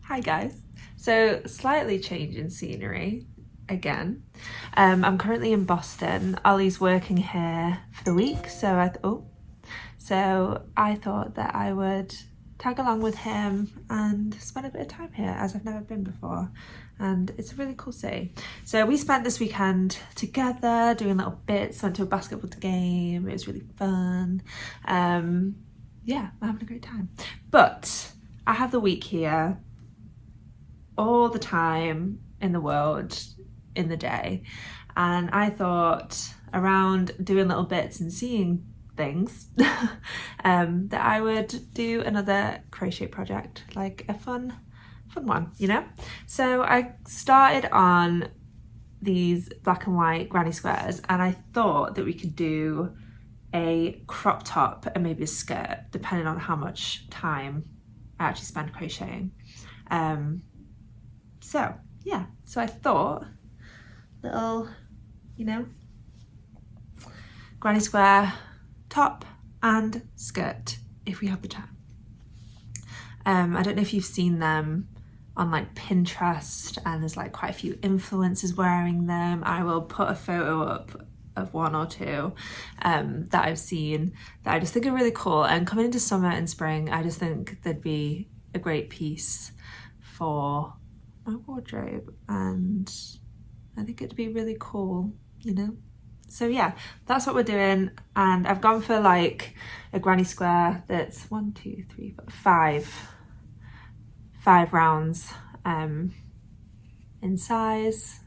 Hi guys. So slightly changing scenery again. I'm currently in Boston. Ollie's working here for the week, so I thought that I would tag along with him and spend a bit of time here as I've never been before, and it's a really cool city. So we spent this weekend together doing little bits, went to a basketball game, it was really fun. Yeah, I'm having a great time. But I have the week here all the time in the world in the day, and I thought around doing little bits and seeing things that I would do another crochet project, like a fun one, you know? So I started on these black and white granny squares, and I thought that we could do a crop top and maybe a skirt depending on how much time I actually spend crocheting. So yeah, so I thought little, you know, granny square top and skirt if we have the time. I don't know if you've seen them on like Pinterest, and there's like quite a few influencers wearing them. I will put a photo up of one or two that I've seen that I just think are really cool, and coming into summer and spring I just think they'd be a great piece for my wardrobe, and I think it'd be really cool, you know? So yeah, that's what we're doing, and I've gone for like a granny square that's 1, 2, 3, 4, 5 rounds in size.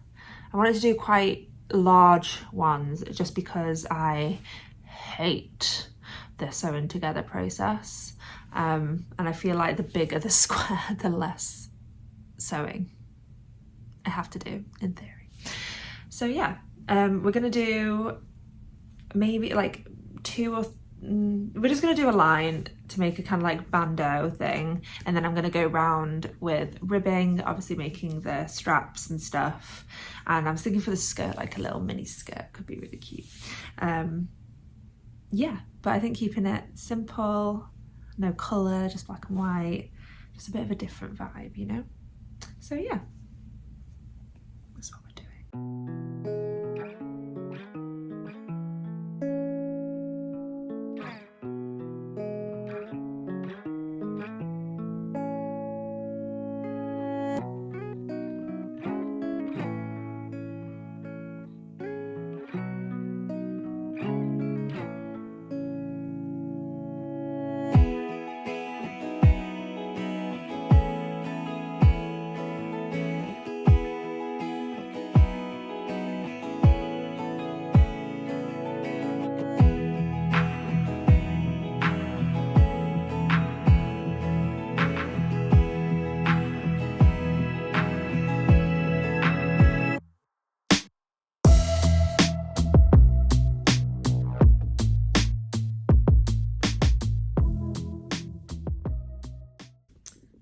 I wanted to do quite large ones just because I hate the sewing together process, and I feel like the bigger the square, the less sewing I have to do in theory. So yeah, we're gonna do maybe like we're just gonna do a line to make a kind of like bandeau thing, and then I'm gonna go round with ribbing, obviously making the straps and stuff, and I was thinking for the skirt like a little mini skirt could be really cute. Yeah, but I think keeping it simple, no colour, just black and white, just a bit of a different vibe, you know? So yeah, that's what we're doing.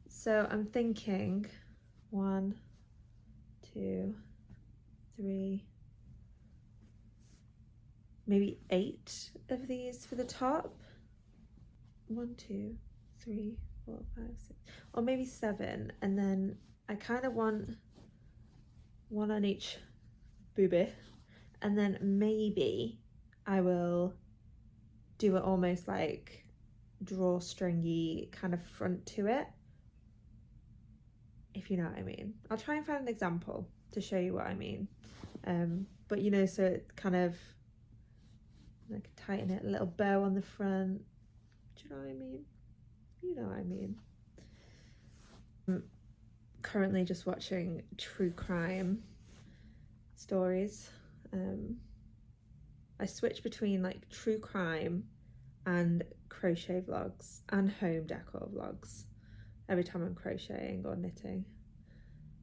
So I'm thinking 1, 2, 3, maybe 8 of these for the top. 1, 2, 3, 4, 5, 6, or maybe 7, and then I kind of want one on each boobie, and then maybe I will do it almost like drawstringy kind of front to it, if you know what I mean. I'll try and find an example to show you what I mean, but you know, so it kind of like tighten it, a little bow on the front. Do you know what I mean? You know what I mean. I'm currently just watching true crime stories. I switch between like true crime and crochet vlogs and home decor vlogs every time I'm crocheting or knitting.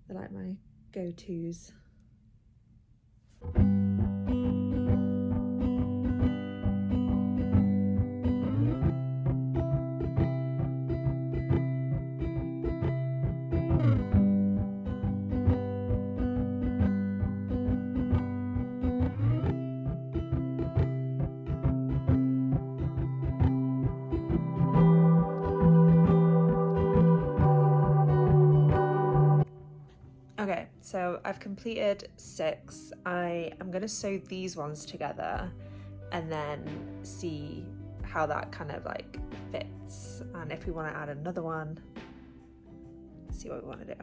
They're like my go-tos. So I've completed 6. I am going to sew these ones together and then see how that kind of like fits, and if we want to add another one, see what we want to do.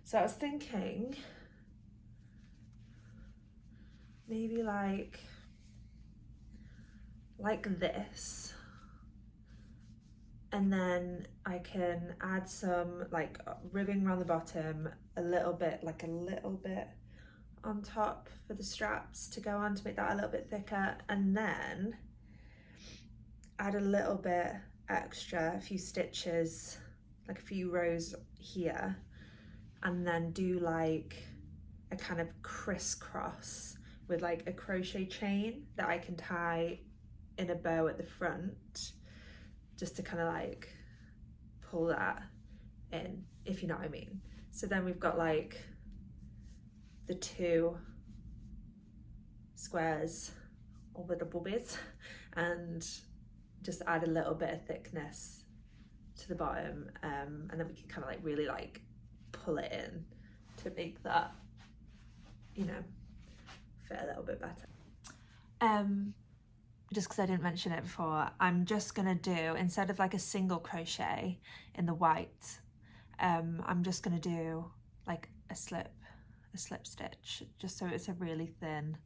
So I was thinking maybe like this, and then I can add some like ribbing around the bottom, a little bit on top for the straps to go on to make that a little bit thicker, and then add a little bit extra, a few stitches, like a few rows here, and then do like a kind of crisscross with like a crochet chain that I can tie in a bow at the front, just to kind of like pull that in, if you know what I mean. So then we've got like the 2 squares or little bobbies, and just add a little bit of thickness to the bottom, and then we can kind of like really like pull it in to make that, you know, fit a little bit better. Just because I didn't mention it before, I'm just gonna do, instead of like a single crochet in the white, I'm just gonna do like a slip stitch, just so it's a really thin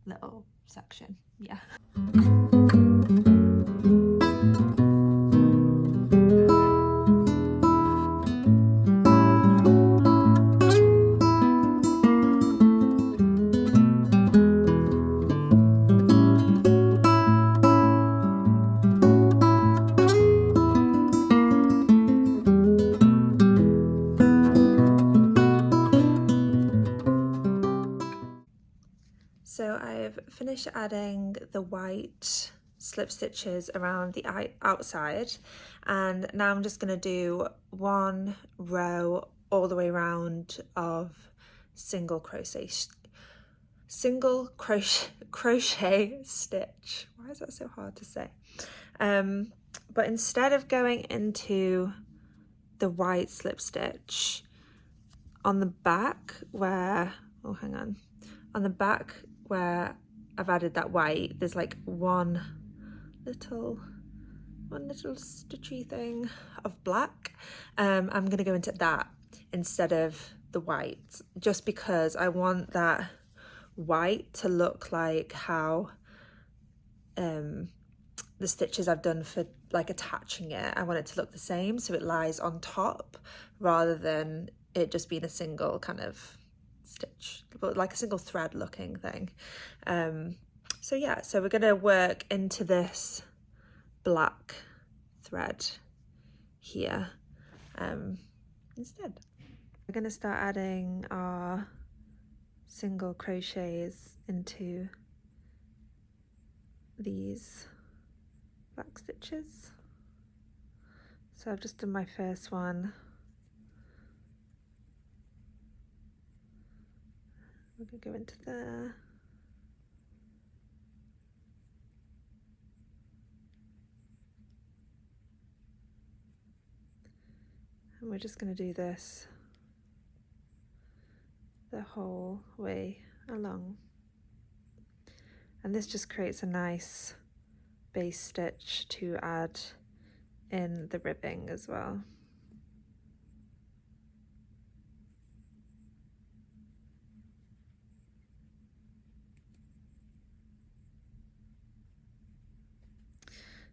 little section. Yeah. So I've finished adding the white slip stitches around the outside, and now I'm just going to do 1 row all the way around of single crochet stitch. Why is that so hard to say? But instead of going into the white slip stitch on the back where, oh hang on, on the back where I've added that white, there's like one little stitchy thing of black. I'm gonna go into that instead of the white, just because I want that white to look like how the stitches I've done for like attaching it, I want it to look the same, so it lies on top rather than it just being a single kind of stitch, but like a single thread looking thing. So yeah, so we're going to work into this black thread here instead. We're going to start adding our single crochets into these black stitches. So I've just done my first one. We're going to go into there. And we're just going to do this the whole way along. And this just creates a nice base stitch to add in the ribbing as well.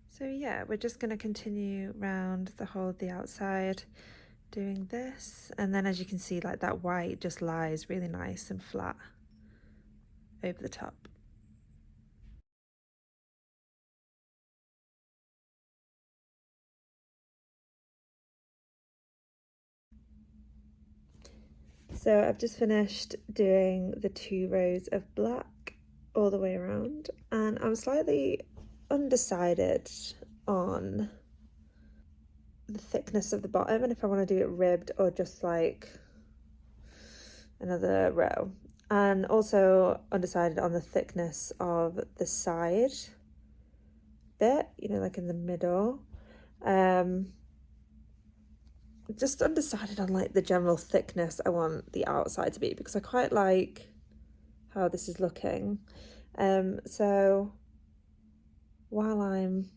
So yeah, we're just going to continue round the whole of the outside doing this, and then as you can see, like that white just lies really nice and flat over the top. So I've just finished doing the 2 rows of black, all the way around, and I'm slightly undecided on the thickness of the bottom and if I want to do it ribbed or just like another row, and also undecided on the thickness of the side bit, you know, like in the middle. Just undecided on like the general thickness I want the outside to be, because I quite like how this is looking. So while I'm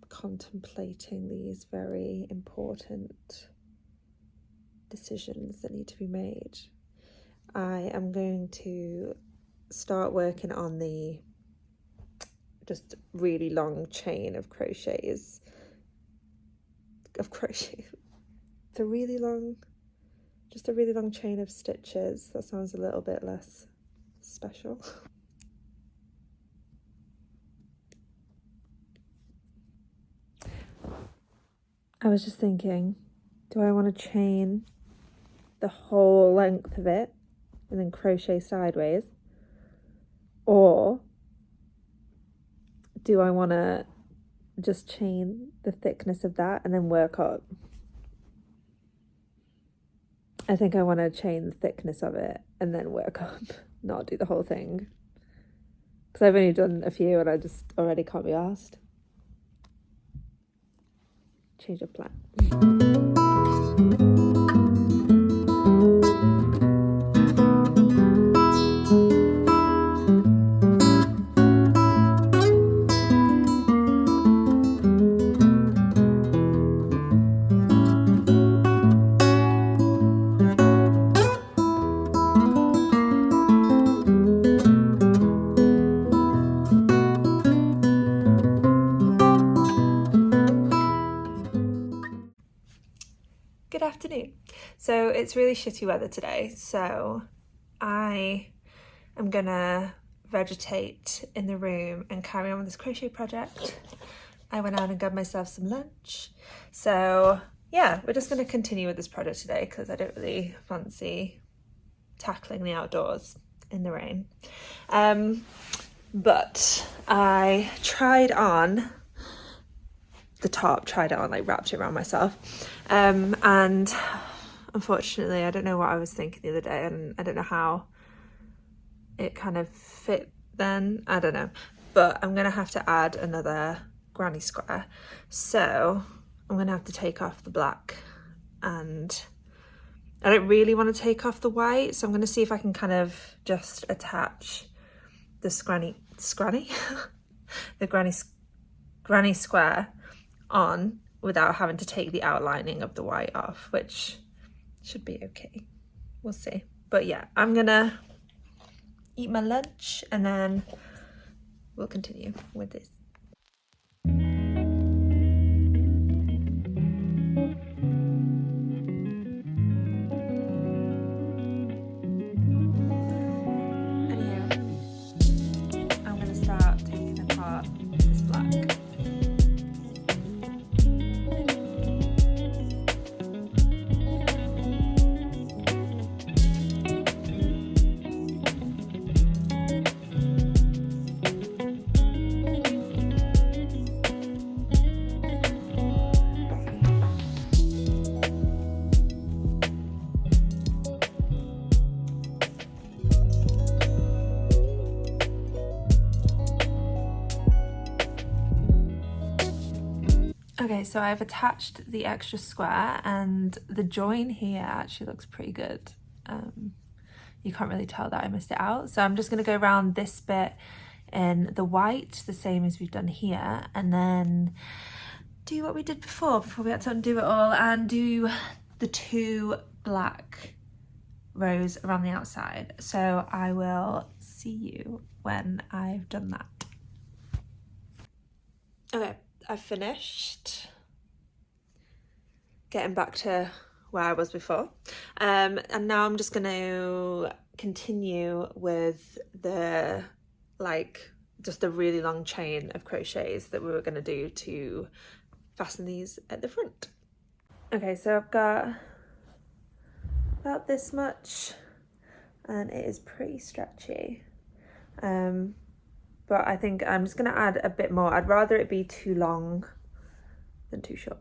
contemplating these very important decisions that need to be made, I am going to start working on the just really long chain of crochets. The really long, just a really long chain of stitches. That sounds a little bit less special. I was just thinking, do I want to chain the whole length of it and then crochet sideways, or do I want to just chain the thickness of that and then work up? I think I want to chain the thickness of it and then work up, not do the whole thing, because I've only done a few and I just already can't be asked. Change of plan. Good afternoon. So it's really shitty weather today, so I am gonna vegetate in the room and carry on with this crochet project. I went out and got myself some lunch. So yeah, we're just gonna continue with this project today because I don't really fancy tackling the outdoors in the rain. But I tried on the top, like wrapped it around myself, and unfortunately I don't know what I was thinking the other day, and I don't know how it kind of fit then, I don't know, but I'm gonna have to add another granny square, so I'm gonna have to take off the black, and I don't really want to take off the white, so I'm gonna see if I can kind of just attach the granny square on without having to take the outlining of the white off, which should be okay. We'll see. But yeah, I'm gonna eat my lunch and then we'll continue with this. Anyhow, I'm gonna start taking apart this black. Okay, so I've attached the extra square and the join here actually looks pretty good. You can't really tell that I missed it out. So I'm just gonna go around this bit in the white, the same as we've done here, and then do what we did before we had to undo it all, and do the 2 black rows around the outside. So I will see you when I've done that. Okay, I've finished getting back to where I was before, and now I'm just going to continue with the just the really long chain of crochets that we were going to do to fasten these at the front. Okay, so I've got about this much and it is pretty stretchy. but I think I'm just gonna add a bit more. I'd rather it be too long than too short.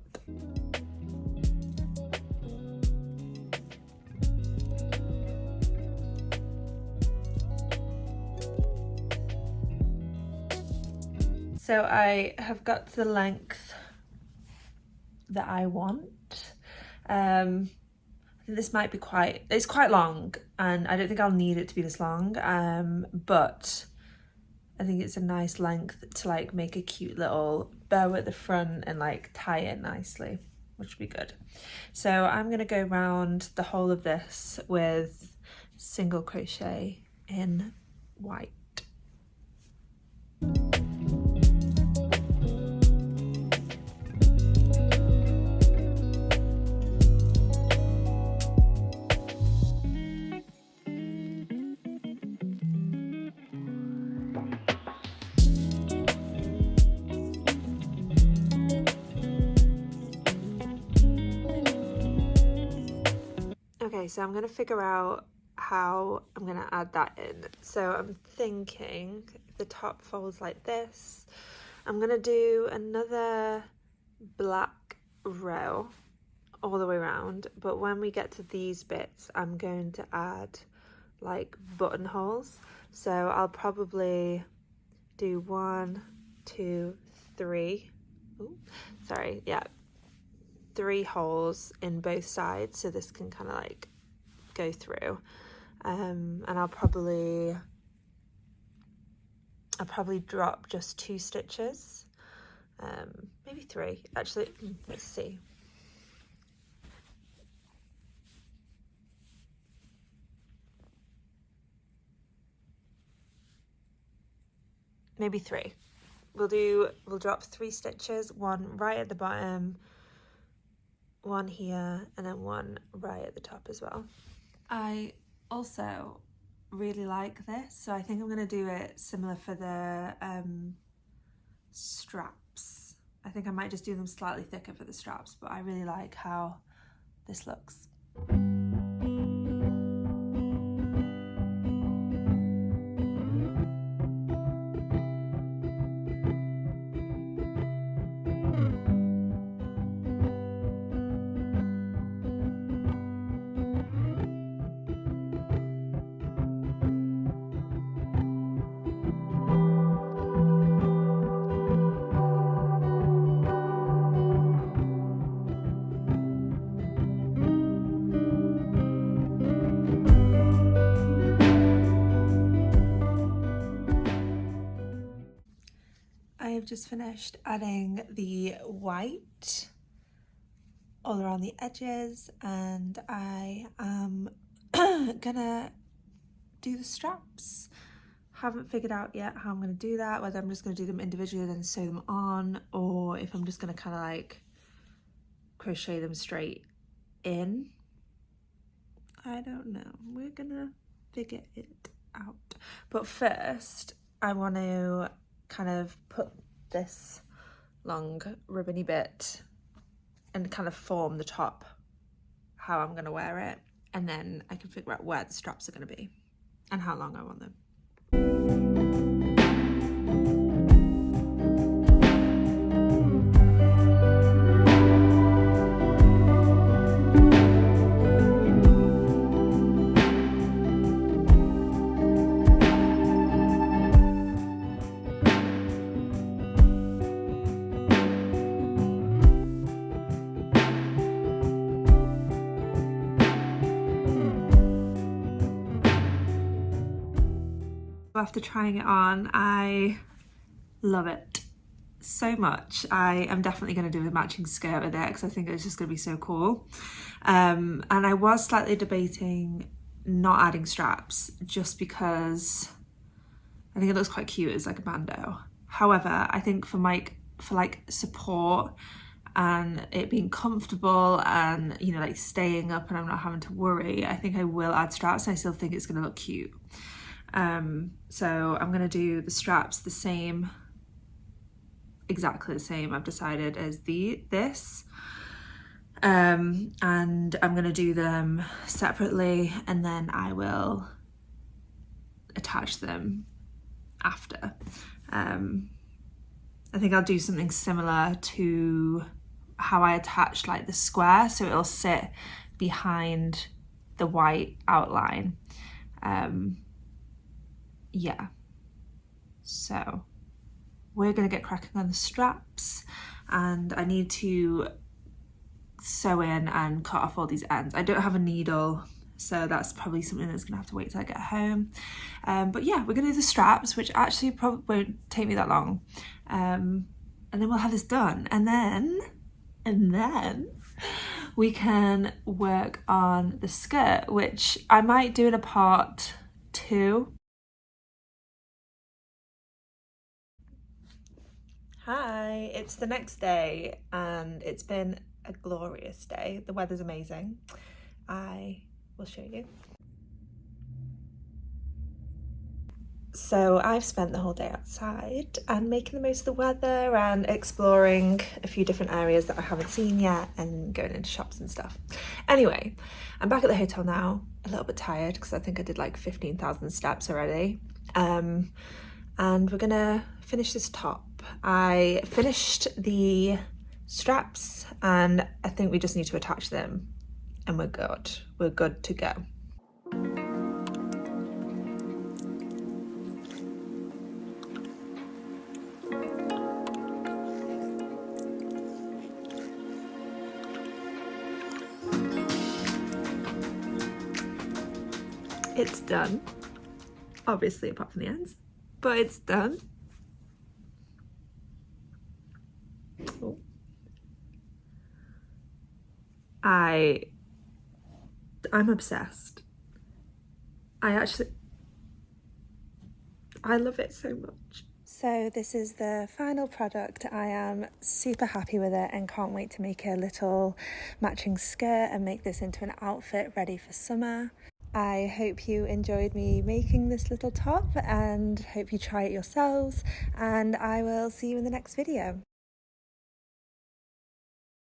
So I have got to the length that I want. I think this might be it's quite long, and I don't think I'll need it to be this long, but I think it's a nice length to like make a cute little bow at the front and like tie it nicely, which would be good. So I'm gonna go around the whole of this with single crochet in white. Okay, so I'm gonna figure out how I'm gonna add that in. So I'm thinking if the top folds like this, I'm gonna do another black row all the way around, but when we get to these bits, I'm going to add like buttonholes. So I'll probably do 1, 2, 3. Ooh, sorry, yeah. 3 holes in both sides, so this can kind of like go through, and I'll probably drop just 2 stitches, maybe 3 actually. Let's see. Maybe 3. We'll drop 3 stitches, 1 right at the bottom, 1 here, and then 1 right at the top as well. I also really like this, so I think I'm going to do it similar for the straps. I think I might just do them slightly thicker for the straps, but I really like how this looks. I've just finished adding the white all around the edges, and I am gonna do the straps. Haven't figured out yet how I'm gonna do that, whether I'm just gonna do them individually and then sew them on, or if I'm just gonna kind of like crochet them straight in. I don't know, we're gonna figure it out. But first I want to kind of put this long ribbony bit and kind of form the top, how I'm going to wear it, and then I can figure out where the straps are going to be and how long I want them. After trying it on, I love it so much. I am definitely going to do a matching skirt with it because I think it's just going to be so cool. And I was slightly debating not adding straps just because I think it looks quite cute as like a bandeau. However, I think for like support and it being comfortable and, you know, like staying up and I'm not having to worry, I think I will add straps, and I still think it's going to look cute. So I'm going to do the straps the same, exactly the same, I've decided, as this. And I'm going to do them separately, and then I will attach them after. I think I'll do something similar to how I attached like the square, so it'll sit behind the white outline. Yeah, so we're gonna get cracking on the straps, and I need to sew in and cut off all these ends. I don't have a needle, so that's probably something that's gonna have to wait till I get home. But yeah, we're gonna do the straps, which actually probably won't take me that long. And then we'll have this done. And then we can work on the skirt, which I might do in a part 2. Hi, it's the next day and it's been a glorious day. The weather's amazing. I will show you. So I've spent the whole day outside and making the most of the weather and exploring a few different areas that I haven't seen yet and going into shops and stuff. Anyway, I'm back at the hotel now, a little bit tired because I think I did like 15,000 steps already. And we're gonna finish this top. I finished the straps and I think we just need to attach them and we're good. We're good to go. It's done, obviously apart from the ends, but it's done. Oh. I'm obsessed. I love it so much. So this is the final product. I am super happy with it and can't wait to make a little matching skirt and make this into an outfit ready for summer. I hope you enjoyed me making this little top and hope you try it yourselves, and I will see you in the next video.